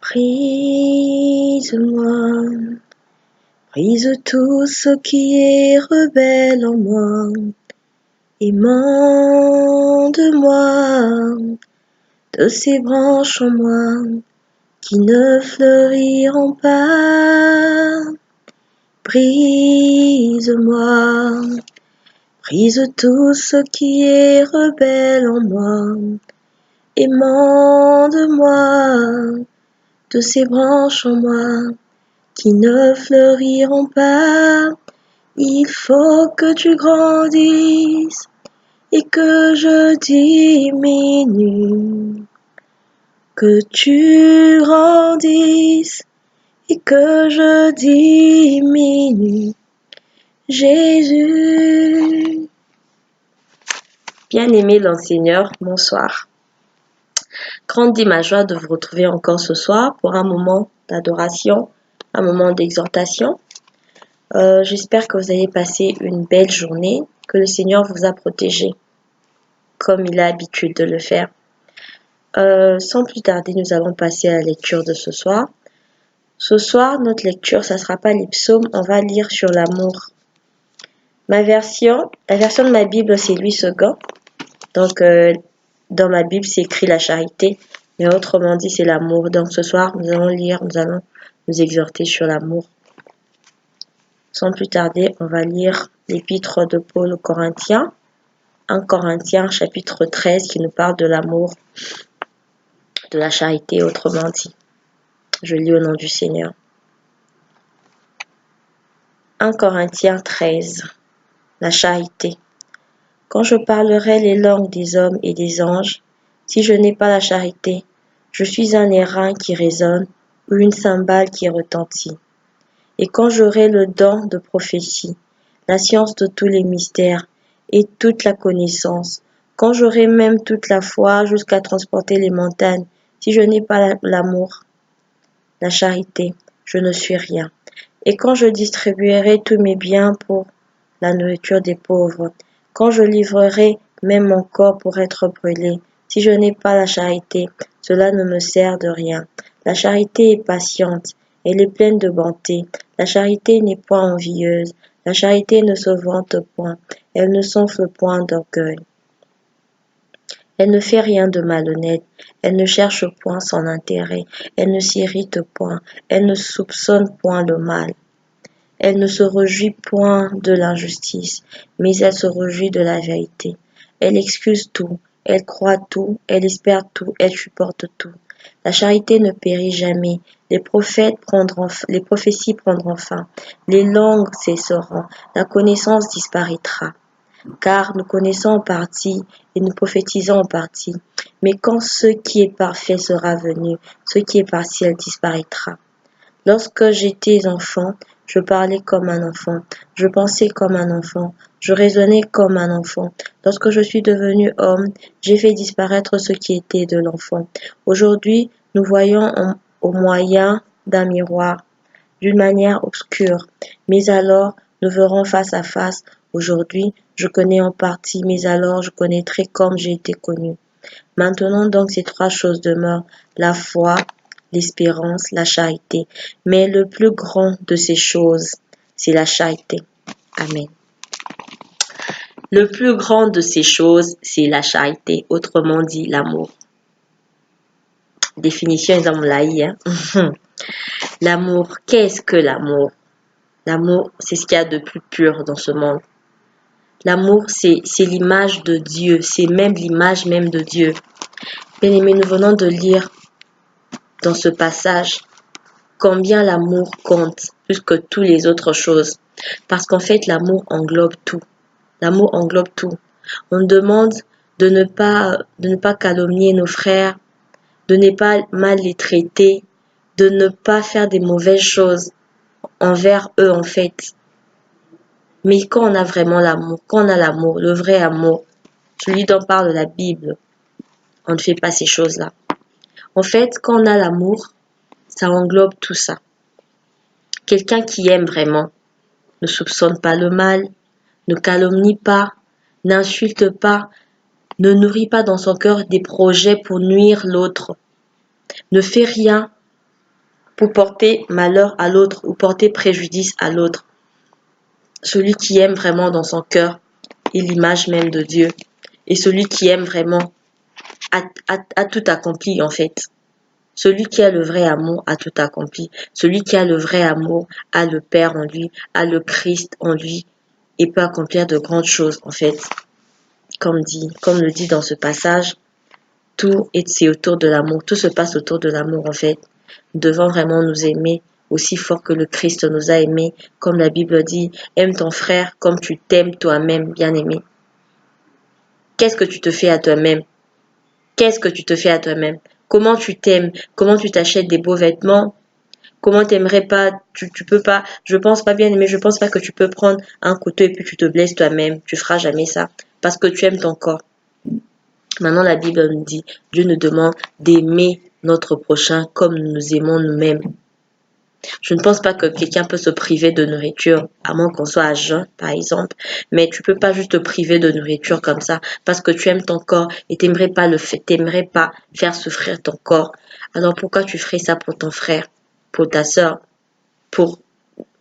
Brise-moi, brise tout ce qui est rebelle en moi, émande-moi de ces branches en moi qui ne fleuriront pas. Brise-moi, brise tout ce qui est rebelle en moi, émande-moi de ces branches en moi qui ne fleuriront pas. Il faut que tu grandisses et que je diminue, que tu grandisses et que je diminue. Jésus. Bien-aimé dans le Seigneur, bonsoir. Grande est ma joie de vous retrouver encore ce soir pour un moment d'adoration, un moment d'exhortation. J'espère que vous avez passé une belle journée, que le Seigneur vous a protégé, comme il a l'habitude de le faire. Sans plus tarder, nous allons passer à la lecture de ce soir. Ce soir, notre lecture, ça ne sera pas les psaumes, on va lire sur l'amour. La version de ma Bible, c'est Louis II. Donc, dans ma Bible, c'est écrit la charité, mais autrement dit, c'est l'amour. Donc, ce soir, nous allons nous exhorter sur l'amour. Sans plus tarder, on va lire l'épître de Paul aux Corinthiens, 1 Corinthiens chapitre 13 qui nous parle de l'amour, de la charité, autrement dit. Je lis au nom du Seigneur. 1 Corinthiens 13, la charité. Quand je parlerai les langues des hommes et des anges, si je n'ai pas la charité, je suis un airain qui résonne ou une cymbale qui retentit. Et quand j'aurai le don de prophétie, la science de tous les mystères et toute la connaissance, quand j'aurai même toute la foi jusqu'à transporter les montagnes, si je n'ai pas l'amour, la charité, je ne suis rien. Et quand je distribuerai tous mes biens pour la nourriture des pauvres, quand je livrerai même mon corps pour être brûlé, si je n'ai pas la charité, cela ne me sert de rien. La charité est patiente, elle est pleine de bonté. La charité n'est point envieuse, la charité ne se vante point, elle ne s'enfle point d'orgueil. Elle ne fait rien de malhonnête, elle ne cherche point son intérêt, elle ne s'irrite point, elle ne soupçonne point le mal. Elle ne se réjouit point de l'injustice, mais elle se réjouit de la vérité. Elle excuse tout, elle croit tout, elle espère tout, elle supporte tout. La charité ne périt jamais, les prophéties prendront fin, les langues cesseront, la connaissance disparaîtra. Car nous connaissons en partie et nous prophétisons en partie. Mais quand ce qui est parfait sera venu, ce qui est partiel disparaîtra. Lorsque j'étais enfant, je parlais comme un enfant, je pensais comme un enfant, je raisonnais comme un enfant. Lorsque je suis devenu homme, j'ai fait disparaître ce qui était de l'enfant. Aujourd'hui, nous voyons au moyen d'un miroir, d'une manière obscure. Mais alors, nous verrons face à face. Aujourd'hui, je connais en partie, mais alors je connaîtrai comme j'ai été connu. Maintenant donc ces trois choses demeurent, la foi, l'espérance, la charité. Mais le plus grand de ces choses, c'est la charité. Amen. Le plus grand de ces choses, c'est la charité, autrement dit l'amour. Définition dans l'aïe. L'amour, qu'est-ce que l'amour? L'amour, c'est ce qu'il y a de plus pur dans ce monde. L'amour, c'est l'image de Dieu, c'est même l'image même de Dieu. Bien-aimés, nous venons de lire dans ce passage combien l'amour compte plus que toutes les autres choses. Parce qu'en fait, l'amour englobe tout. L'amour englobe tout. On demande de ne pas calomnier nos frères, de ne pas mal les traiter, de ne pas faire des mauvaises choses envers eux en fait. Mais quand on a vraiment l'amour, quand on a l'amour, le vrai amour, celui dont parle la Bible, on ne fait pas ces choses-là. En fait, quand on a l'amour, ça englobe tout ça. Quelqu'un qui aime vraiment ne soupçonne pas le mal, ne calomnie pas, n'insulte pas, ne nourrit pas dans son cœur des projets pour nuire l'autre, ne fait rien pour porter malheur à l'autre ou porter préjudice à l'autre. Celui qui aime vraiment dans son cœur est l'image même de Dieu. Et celui qui aime vraiment a tout accompli en fait. Celui qui a le vrai amour a tout accompli. Celui qui a le vrai amour a le Père en lui, a le Christ en lui et peut accomplir de grandes choses en fait. Comme le dit dans ce passage, c'est autour de l'amour. Tout se passe autour de l'amour en fait. Nous devons vraiment nous aimer aussi fort que le Christ nous a aimés. Comme la Bible dit, aime ton frère comme tu t'aimes toi-même, bien-aimé. Qu'est-ce que tu te fais à toi-même? Qu'est-ce que tu te fais à toi-même? Comment tu t'aimes? Comment tu t'achètes des beaux vêtements? Comment t'aimerais pas? Tu peux pas, je pense pas bien aimé, je pense pas que tu peux prendre un couteau et puis tu te blesses toi-même. Tu feras jamais ça. Parce que tu aimes ton corps. Maintenant, la Bible nous dit, Dieu nous demande d'aimer notre prochain comme nous nous aimons nous-mêmes. Je ne pense pas que quelqu'un peut se priver de nourriture, à moins qu'on soit à jeun, par exemple. Mais tu peux pas juste te priver de nourriture comme ça, parce que tu aimes ton corps et t'aimerais pas faire souffrir ton corps. Alors pourquoi tu ferais ça pour ton frère, pour ta sœur, pour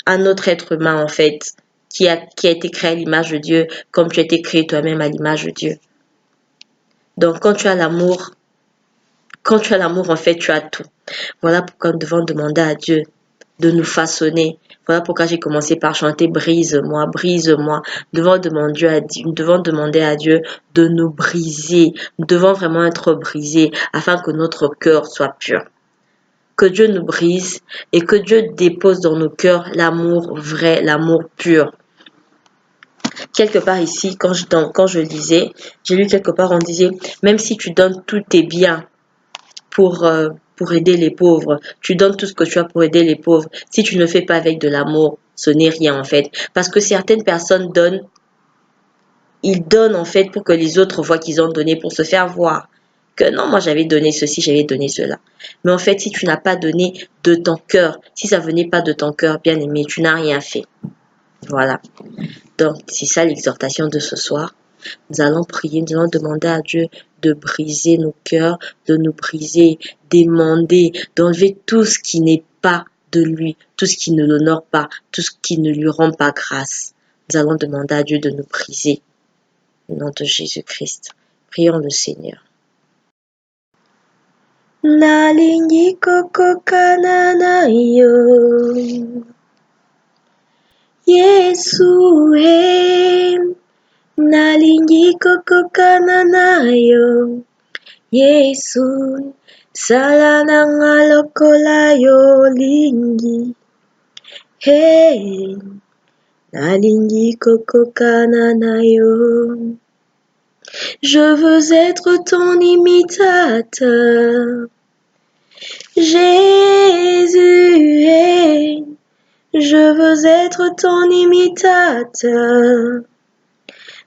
un autre être humain, en fait, qui a été créé à l'image de Dieu, comme tu as été créé toi-même à l'image de Dieu. Donc, quand tu as l'amour, en fait, tu as tout. Voilà pourquoi nous devons demander à Dieu de nous façonner. Voilà pourquoi j'ai commencé par chanter brise-moi, brise-moi. Nous devons demander à Dieu de nous briser. Nous devons vraiment être brisés afin que notre cœur soit pur. Que Dieu nous brise et que Dieu dépose dans nos cœurs l'amour vrai, l'amour pur. Quelque part ici, quand je lisais, j'ai lu quelque part, on disait, même si tu donnes tous tes biens pour aider les pauvres. Tu donnes tout ce que tu as pour aider les pauvres. Si tu ne fais pas avec de l'amour, ce n'est rien en fait. Parce que certaines personnes ils donnent en fait pour que les autres voient qu'ils ont donné, pour se faire voir. Que non, moi j'avais donné ceci, j'avais donné cela. Mais en fait, si tu n'as pas donné de ton cœur, si ça venait pas de ton cœur, bien aimé, tu n'as rien fait. Voilà. Donc, c'est ça l'exhortation de ce soir. Nous allons prier, nous allons demander à Dieu de briser nos cœurs, de nous briser, d'émander, d'enlever tout ce qui n'est pas de lui, tout ce qui ne l'honore pas, tout ce qui ne lui rend pas grâce. Nous allons demander à Dieu de nous briser. Au nom de Jésus-Christ. Prions le Seigneur. Nalingi kokokana na yo. Yesu nalingi kokokana na yo. Yesu sala nanga lokola yo lingi. Nalingi kokokana na yo. Je veux être ton imitateur. Jésus, je veux être ton imitateur.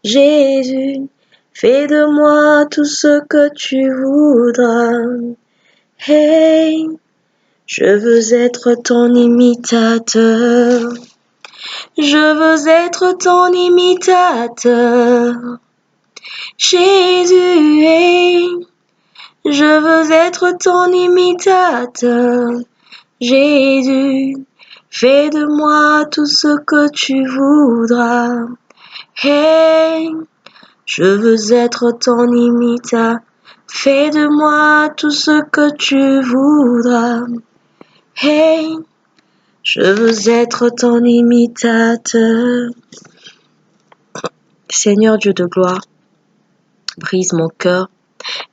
Jésus, fais de moi tout ce que tu voudras. Je veux être ton imitateur. Je veux être ton imitateur. Jésus, je veux être ton imitateur. Jésus, fais de moi tout ce que tu voudras. Je veux être ton imitateur. Fais de moi tout ce que tu voudras. Je veux être ton imitateur. Seigneur Dieu de gloire, brise mon cœur.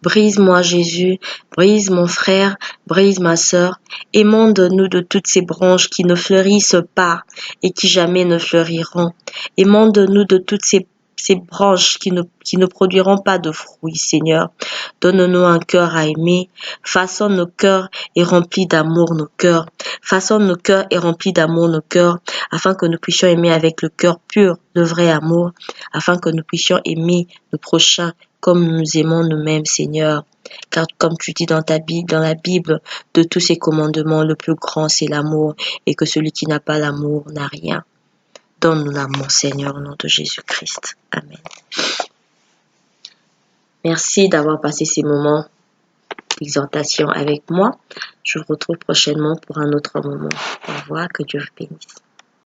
Brise-moi Jésus, brise mon frère, brise ma sœur, émonde-nous de toutes ces branches qui ne fleurissent pas et qui jamais ne fleuriront. Émonde-nous de toutes ces branches qui ne produiront pas de fruits, Seigneur. Donne-nous un cœur à aimer. Façonne nos cœurs et remplis d'amour nos cœurs. Façonne nos cœurs et remplis d'amour nos cœurs, afin que nous puissions aimer avec le cœur pur, le vrai amour, afin que nous puissions aimer nos prochains comme nous aimons nous-mêmes, Seigneur. Car comme tu dis dans la Bible, de tous ces commandements, le plus grand, c'est l'amour, et que celui qui n'a pas l'amour n'a rien. Donne-nous l'amour, Seigneur, au nom de Jésus-Christ. Amen. Merci d'avoir passé ces moments cette exhortation avec moi. Je vous retrouve prochainement pour un autre moment. Au revoir, que Dieu vous bénisse.